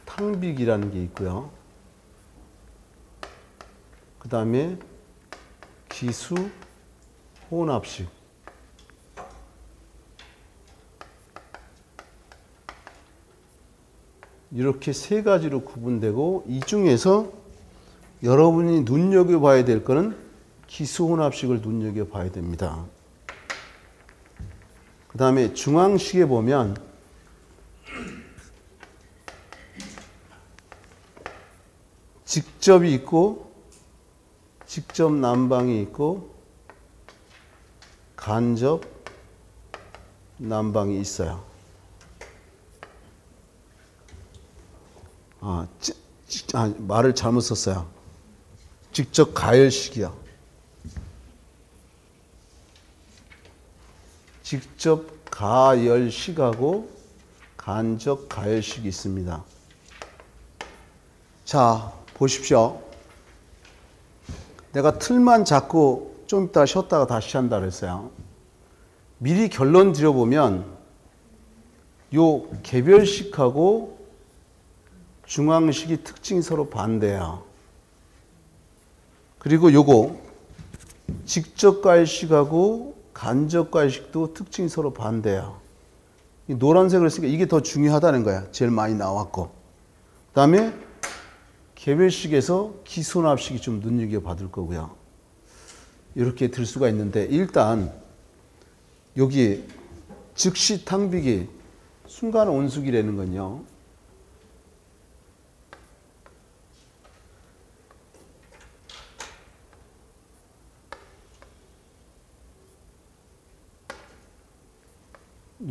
[SPEAKER 1] 탕비기라는 게 있고요. 그 다음에 기수 혼합식. 이렇게 세 가지로 구분되고, 이 중에서 여러분이 눈여겨봐야 될 거는 기수혼합식을 눈여겨봐야 됩니다. 그 다음에 중앙식에 보면 직접이 있고 직접 난방이 있고 간접 난방이 있어요. 말을 잘못 썼어요. 직접 가열식이야. 직접 가열식하고 간접 가열식이 있습니다. 자, 보십시오. 내가 틀만 잡고 좀 이따 쉬었다가 다시 한다 그랬어요. 미리 결론 드려보면 요 개별식하고 중앙식이 특징이 서로 반대야. 그리고 요거 직접 가열식하고 간접 가열식도 특징이 서로 반대야. 이 노란색으로 했으니까 이게 더 중요하다는 거야. 제일 많이 나왔고. 그 다음에 개별식에서 기수혼합식이 좀 눈여겨받을 거고요. 이렇게 들 수가 있는데, 일단 여기 즉시 탕비기 순간 온수기라는 건요,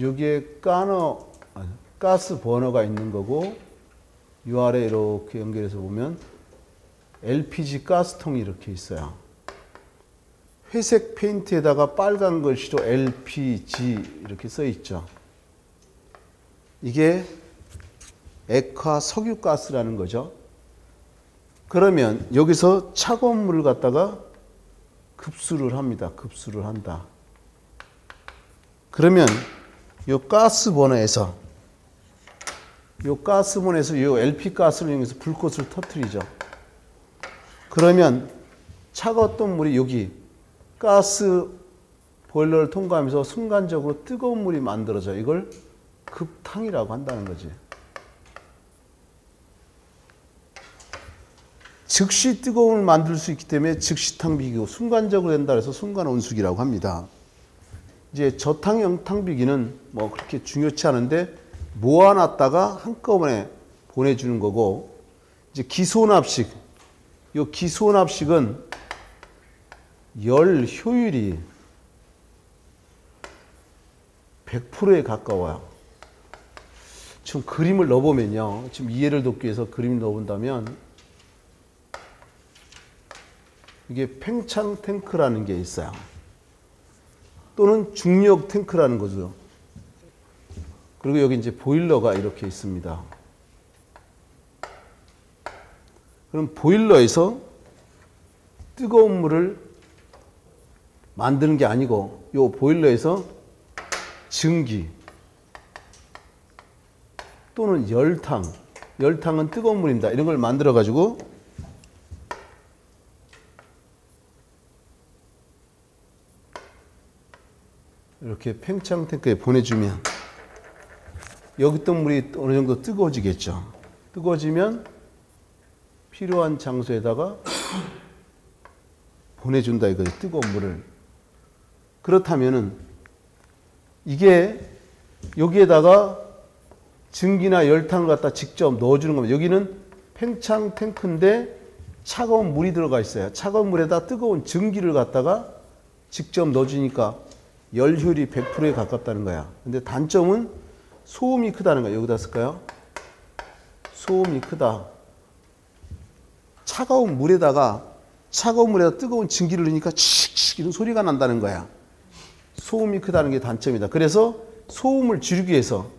[SPEAKER 1] 여기에 가스 버너가 있는 거고, 이 아래 이렇게 연결해서 보면 LPG 가스통이 이렇게 있어요. 회색 페인트에다가 빨간 글씨로 LPG 이렇게 써 있죠. 이게 액화 석유가스라는 거죠. 그러면 여기서 차가운 물을 갖다가 급수를 합니다. 급수를 한다. 그러면 이 가스버너에서 이 LP 가스를 이용해서 불꽃을 터뜨리죠. 그러면 차가웠던 물이 여기 가스 보일러를 통과하면서 순간적으로 뜨거운 물이 만들어져. 이걸 급탕이라고 한다는 거지. 즉시 뜨거운 물을 만들 수 있기 때문에 즉시 탕비기고, 순간적으로 된다 해서 순간 온수기라고 합니다. 이제 저탕형 탕비기는 뭐 그렇게 중요치 않은데 모아놨다가 한꺼번에 보내주는 거고, 이제 기수혼합식, 이 기수원압식은 열 효율이 100%에 가까워요. 지금 그림을 넣어보면요. 지금 이해를 돕기 위해서 그림을 넣어본다면 이게 팽창 탱크라는 게 있어요. 또는 중력 탱크라는 거죠. 그리고 여기 이제 보일러가 이렇게 있습니다. 그럼 보일러에서 뜨거운 물을 만드는 게 아니고 이 보일러에서 증기 또는 열탕은 뜨거운 물입니다. 이런 걸 만들어 가지고 이렇게 팽창 탱크에 보내주면 여기 있던 물이 어느 정도 뜨거워지겠죠. 뜨거워지면 필요한 장소에다가 보내준다 이거예요. 뜨거운 물을. 그렇다면은 이게 여기에다가 증기나 열탕을 갖다 직접 넣어주는 겁니다. 여기는 팽창 탱크인데 차가운 물이 들어가 있어요. 차가운 물에다 뜨거운 증기를 갖다가 직접 넣어주니까 열 효율이 100%에 가깝다는 거야. 근데 단점은 소음이 크다는 거야. 여기다 쓸까요? 소음이 크다. 차가운 물에다가 뜨거운 증기를 넣으니까 칙칙 이런 소리가 난다는 거야. 소음이 크다는 게 단점이다. 그래서 소음을 줄이기 위해서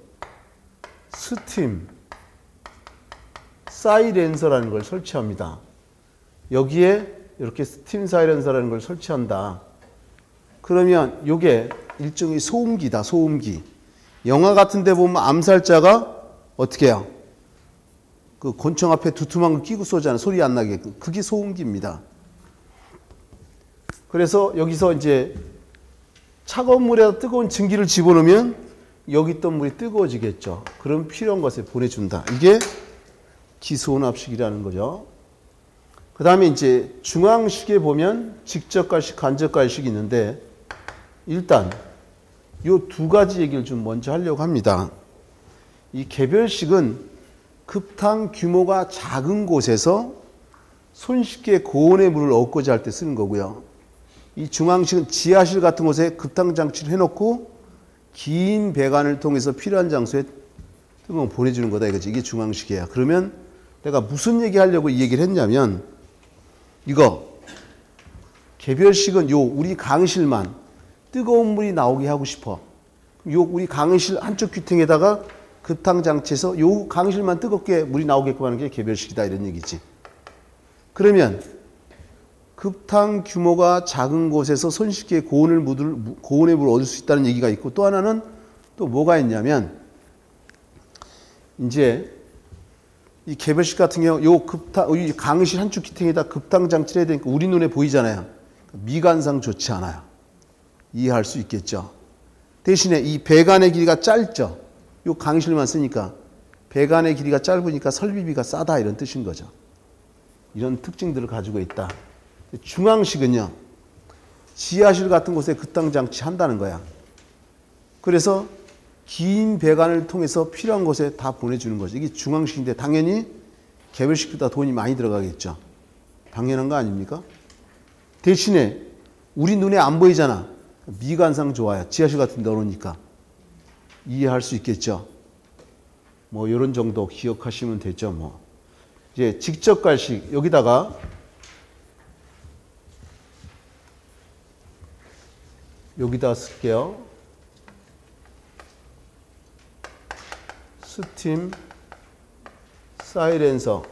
[SPEAKER 1] 스팀 사이렌서라는 걸 설치합니다. 여기에 이렇게 스팀 사이렌서라는 걸 설치한다. 그러면 이게 일종의 소음기다. 소음기. 영화 같은 데 보면 암살자가 어떻게 해요? 그 곤충 앞에 두툼한 거 끼고 쏘잖아요. 소리 안 나게. 그게 소음기입니다. 그래서 여기서 이제 차가운 물에다 뜨거운 증기를 집어넣으면 여기 있던 물이 뜨거워지겠죠. 그럼 필요한 것에 보내준다. 이게 기수온압식이라는 거죠. 그 다음에 이제 중앙식에 보면 직접갈식, 간접갈식이 있는데 일단 이 두 가지 얘기를 좀 먼저 하려고 합니다. 이 개별식은 급탕 규모가 작은 곳에서 손쉽게 고온의 물을 얻고자 할 때 쓰는 거고요. 이 중앙식은 지하실 같은 곳에 급탕 장치를 해놓고 긴 배관을 통해서 필요한 장소에 뜨거운 걸 보내주는 거다 이거지. 이게 중앙식이야. 그러면 내가 무슨 얘기 하려고 이 얘기를 했냐면 이거 개별식은 요 우리 강실만 뜨거운 물이 나오게 하고 싶어. 요 우리 강실 한쪽 귀퉁에다가 급탕 장치에서 요 강실만 뜨겁게 물이 나오게끔 하는 게 개별식이다 이런 얘기지. 그러면 급탕 규모가 작은 곳에서 손쉽게 고온의 물을 얻을 수 있다는 얘기가 있고 또 하나는 또 뭐가 있냐면 이제 이 개별식 같은 경우 이 강실 한쪽 귀퉁에다 급탕 장치를 해야 되니까 우리 눈에 보이잖아요. 미관상 좋지 않아요. 이해할 수 있겠죠. 대신에 이 배관의 길이가 짧죠. 이 강실만 쓰니까 배관의 길이가 짧으니까 설비비가 싸다 이런 뜻인 거죠. 이런 특징들을 가지고 있다. 중앙식은요. 지하실 같은 곳에 급탕 장치 한다는 거야. 그래서 긴 배관을 통해서 필요한 곳에 다 보내주는 거죠. 이게 중앙식인데 당연히 개별식보다 돈이 많이 들어가겠죠. 당연한 거 아닙니까? 대신에 우리 눈에 안 보이잖아. 미관상 좋아요. 지하실 같은 데 넣어놓으니까. 이해할 수 있겠죠. 뭐 이런 정도 기억하시면 되죠. 뭐 이제 직접갈식 여기다가 쓸게요. 스팀 사이렌서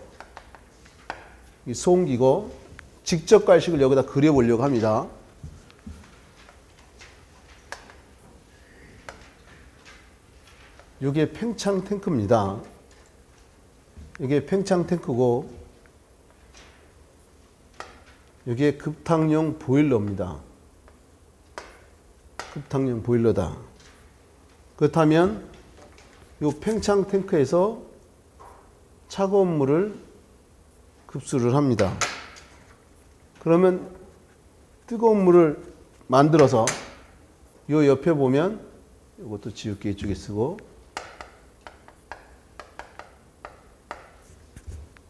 [SPEAKER 1] 이 소음기고 직접갈식을 여기다 그려보려고 합니다. 이게 팽창 탱크입니다. 이게 팽창 탱크고 이게 급탕용 보일러입니다. 급탕용 보일러다. 그렇다면 이 팽창 탱크에서 차가운 물을 급수를 합니다. 그러면 뜨거운 물을 만들어서 이 옆에 보면 이것도 지울게 이쪽에 쓰고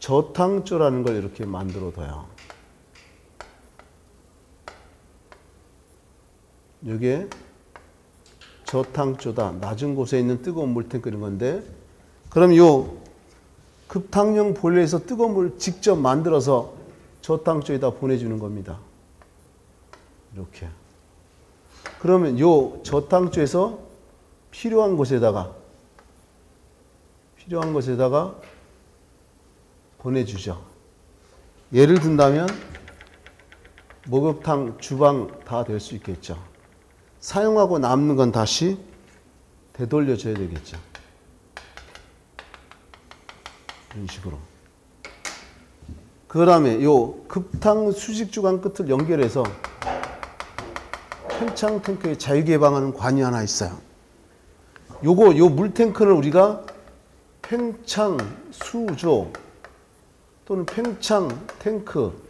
[SPEAKER 1] 저탕조라는 걸 이렇게 만들어 둬요. 이게 저탕조다. 낮은 곳에 있는 뜨거운 물탱크 이런 건데, 그럼 요 급탕용 보일러에서 뜨거운 물 직접 만들어서 저탕조에다 보내주는 겁니다. 이렇게. 그러면 요 저탕조에서 필요한 곳에다가 보내주죠. 예를 든다면 목욕탕, 주방 다 될 수 있겠죠. 사용하고 남는 건 다시 되돌려줘야 되겠죠. 이런 식으로. 그 다음에 요 급탕 수직 주관 끝을 연결해서 팽창 탱크에 자유개방하는 관이 하나 있어요. 요 물탱크를 우리가 팽창 수조 또는 팽창 탱크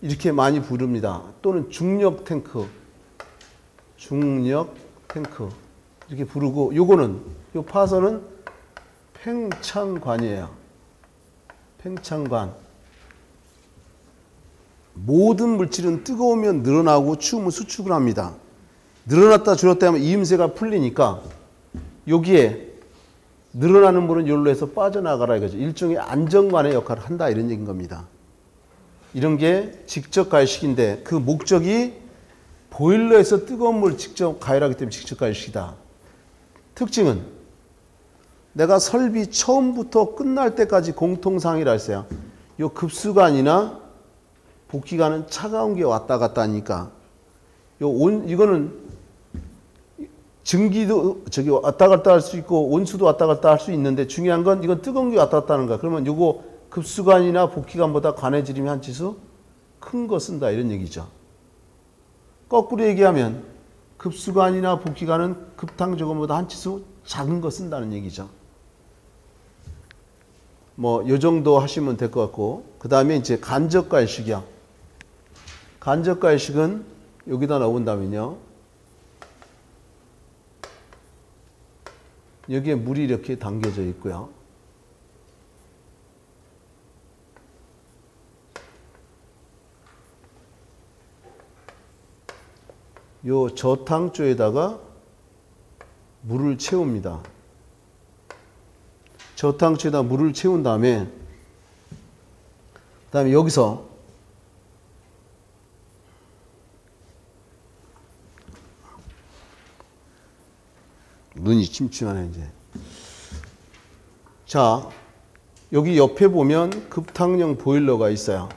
[SPEAKER 1] 이렇게 많이 부릅니다. 또는 중력 탱크 이렇게 부르고, 요거는 요 파선은 팽창관이에요. 팽창관. 모든 물질은 뜨거우면 늘어나고 추우면 수축을 합니다. 늘어났다 줄었다 하면 이음새가 풀리니까 여기에 늘어나는 물은 여기로 해서 빠져나가라 이거죠. 일종의 안정관의 역할을 한다 이런 얘기인 겁니다. 이런 게 직접 가열식인데 그 목적이 보일러에서 뜨거운 물을 직접 가열하기 때문에 직접 가열식이다. 특징은 내가 설비 처음부터 끝날 때까지 공통상이라 했어요. 요 급수관이나 복기관은 차가운 게 왔다 갔다 하니까 이거는 증기도 저기 왔다 갔다 할 수 있고 온수도 왔다 갔다 할 수 있는데 중요한 건 이건 뜨거운 게 왔다 갔다 하는 거야. 그러면 요거 급수관이나 복기관보다 관의 지름이 한 치수 큰 거 쓴다 이런 얘기죠. 거꾸로 얘기하면 급수관이나 복기관은 급탕조건보다 한 치수 작은 거 쓴다는 얘기죠. 뭐 요 정도 하시면 될 것 같고, 그 다음에 이제 간접가열식이야. 간접가열식은 여기다 넣은다면요, 여기에 물이 이렇게 담겨져 있고요. 요 저탕조에다가 물을 채웁니다. 저탕조에다 물을 채운 다음에 그다음에 여기서 눈이 침침하네 이제. 자, 여기 옆에 보면 급탕용 보일러가 있어요.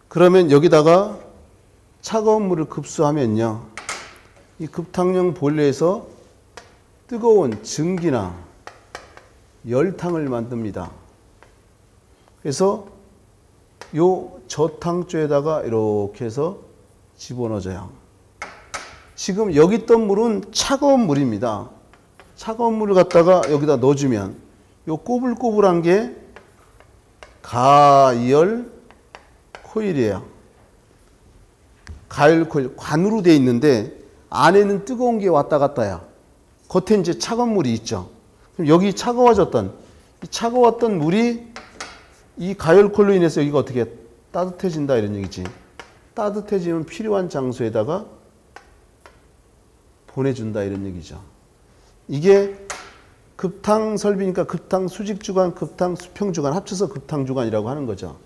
[SPEAKER 1] 그러면 여기다가 차가운 물을 급수하면요, 이 급탕용 보일러에서 뜨거운 증기나 열탕을 만듭니다. 그래서 요 저탕조에다가 이렇게 해서 집어넣어줘요. 지금 여기 있던 물은 차가운 물입니다. 차가운 물을 갖다가 여기다 넣어주면 요 꼬불꼬불한 게 가열 코일이에요. 가열 코일, 관으로 되어 있는데 안에는 뜨거운 게 왔다 갔다야. 겉에 이제 차가운 물이 있죠. 그럼 여기 차가워졌던, 이 차가웠던 물이 이 가열 코일로 인해서 여기가 어떻게 따뜻해진다 이런 얘기지. 따뜻해지면 필요한 장소에다가 보내준다 이런 얘기죠. 이게 급탕 설비니까 급탕 수직주관, 급탕 수평주관 합쳐서 급탕주관이라고 하는 거죠.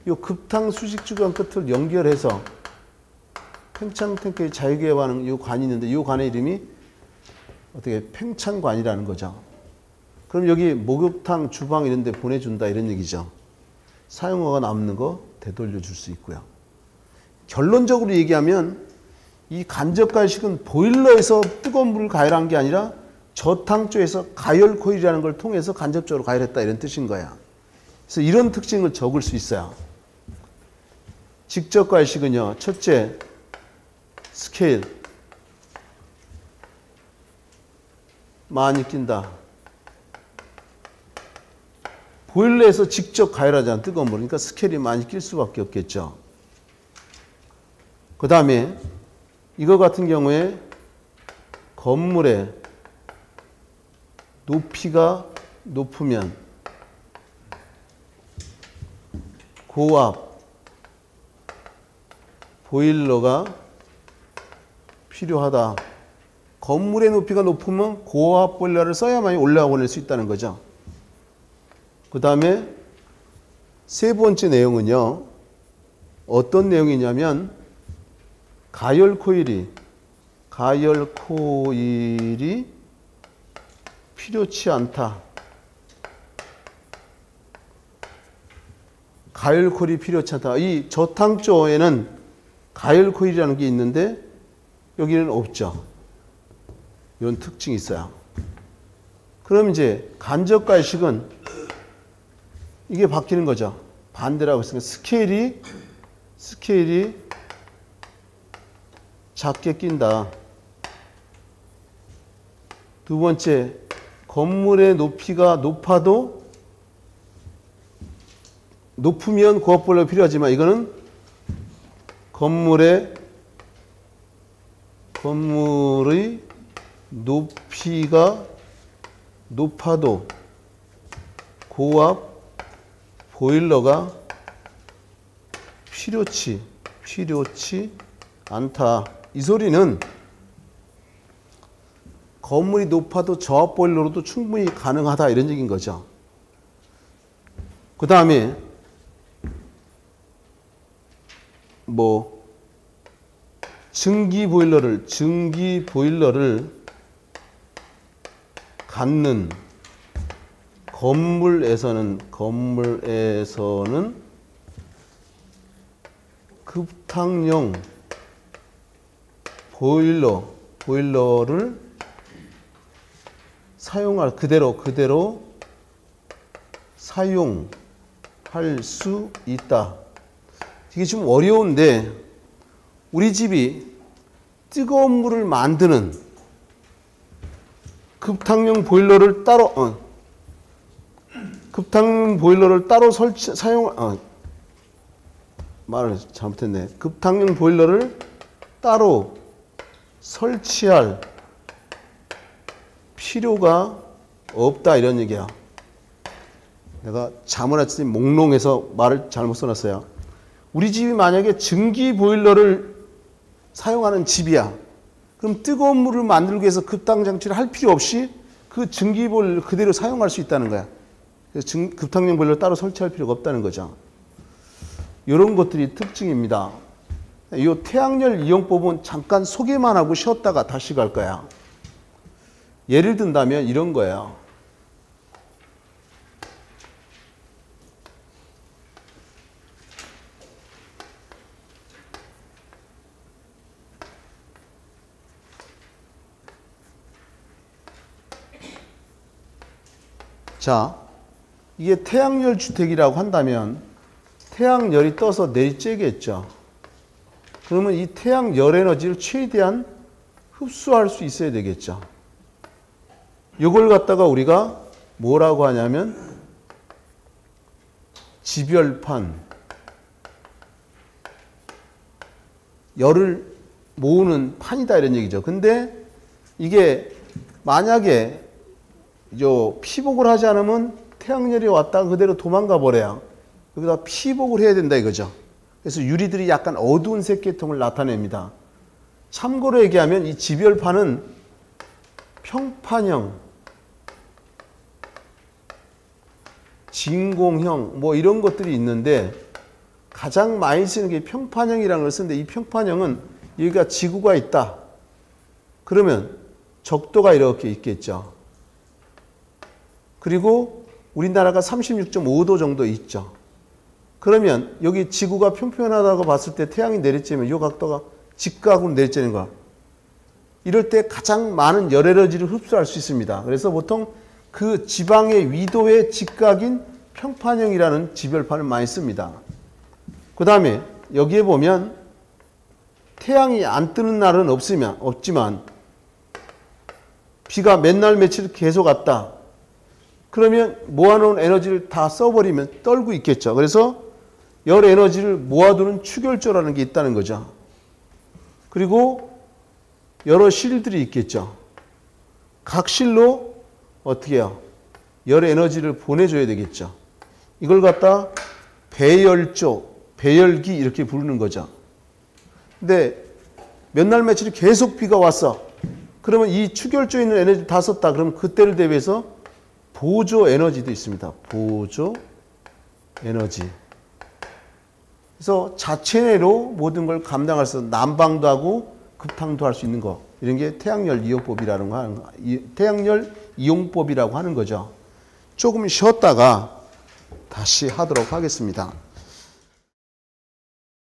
[SPEAKER 1] 이 급탕 수직주관 끝을 연결해서 팽창 탱크의 자유개방하는 이 관이 있는데 이 관의 이름이 어떻게 팽창관이라는 거죠. 그럼 여기 목욕탕, 주방 이런 데 보내준다 이런 얘기죠. 사용료가 남는 거 되돌려 줄 수 있고요. 결론적으로 얘기하면 이 간접가열식은 보일러에서 뜨거운 물을 가열한 게 아니라 저탕조에서 가열 코일이라는 걸 통해서 간접적으로 가열했다 이런 뜻인 거야. 그래서 이런 특징을 적을 수 있어요. 직접 가열식은요, 첫째 스케일 많이 낀다. 보일러에서 직접 가열하잖아, 뜨거운 물. 그러니까 스케일이 많이 낄 수밖에 없겠죠. 그 다음에 이거 같은 경우에 건물의 높이가 높으면 고압 보일러가 필요하다. 건물의 높이가 높으면 고압 보일러를 써야만이 올라오낼 수 있다는 거죠. 그 다음에 세 번째 내용은요. 어떤 내용이냐면 가열 코일이 필요치 않다. 가열 코일이 필요치 않다. 이 저탕조에는 가열 코일이라는 게 있는데 여기는 없죠. 이런 특징이 있어요. 그럼 이제 간접 갈식은 이게 바뀌는 거죠. 반대라고 했으니까 스케일이 작게 낀다. 두 번째, 건물의 높이가 높으면 고압 보일러가 필요하지만 이거는 건물의 높이가 높아도 고압 보일러가 필요치 않다. 이 소리는 건물이 높아도 저압 보일러로도 충분히 가능하다 이런 얘기인 거죠. 그 다음에 증기 보일러를 갖는 건물에서는 급탕용 보일러를 그대로 사용할 수 있다. 이게 좀 어려운데 우리 집이 뜨거운 물을 만드는 급탕용 보일러를 따로 말을 잘못했네. 급탕용 보일러를 따로 설치할 필요가 없다 이런 얘기야. 내가 자문할때 몽롱해서 말을 잘못 써놨어요. 우리 집이 만약에 증기 보일러를 사용하는 집이야. 그럼 뜨거운 물을 만들기 위해서 급탕 장치를 할 필요 없이 그 증기 보일러를 그대로 사용할 수 있다는 거야. 그래서 급탕용 보일러를 따로 설치할 필요가 없다는 거죠. 이런 것들이 특징입니다. 이 태양열 이용법은 잠깐 소개만 하고 쉬었다가 다시 갈 거야. 예를 든다면 이런 거예요. 자, 이게 태양열 주택이라고 한다면 태양열이 떠서 내리쬐겠죠. 그러면 이 태양열 에너지를 최대한 흡수할 수 있어야 되겠죠. 이걸 갖다가 우리가 뭐라고 하냐면 지별판, 열을 모으는 판이다 이런 얘기죠. 근데 이게 만약에 피복을 하지 않으면 태양열이 왔다가 그대로 도망가 버려요. 여기다 피복을 해야 된다 이거죠. 그래서 유리들이 약간 어두운 색계통을 나타냅니다. 참고로 얘기하면 이 지별판은 평판형, 진공형 이런 것들이 있는데 가장 많이 쓰는 게 평판형이라는 걸 쓰는데 이 평판형은 여기가 지구가 있다. 그러면 적도가 이렇게 있겠죠. 그리고 우리나라가 36.5도 정도 있죠. 그러면 여기 지구가 평평하다고 봤을 때 태양이 내리쬐면 이 각도가 직각으로 내리쬐는 거야. 이럴 때 가장 많은 열 에너지를 흡수할 수 있습니다. 그래서 보통 그 지방의 위도의 직각인 평판형이라는 지별판을 많이 씁니다. 그 다음에 여기에 보면 태양이 안 뜨는 날은 없지만 비가 몇 날 며칠 계속 왔다. 그러면 모아놓은 에너지를 다 써버리면 떨고 있겠죠. 그래서 열 에너지를 모아두는 추결조라는 게 있다는 거죠. 그리고 여러 실들이 있겠죠. 각 실로 어떻게 해요? 열 에너지를 보내줘야 되겠죠. 이걸 갖다 배열조, 배열기 이렇게 부르는 거죠. 근데 몇 날 며칠이 계속 비가 왔어. 그러면 이 추결조에 있는 에너지 다 썼다. 그럼 그때를 대비해서 보조 에너지도 있습니다. 보조 에너지. 그래서 자체내로 모든 걸 감당할 수 있는 난방도 하고 급탕도 할 수 있는 거. 이런 게 태양열 이용법이라는 거 하는 거. 태양열 이용법이라고 하는 거죠. 조금 쉬었다가 다시 하도록 하겠습니다.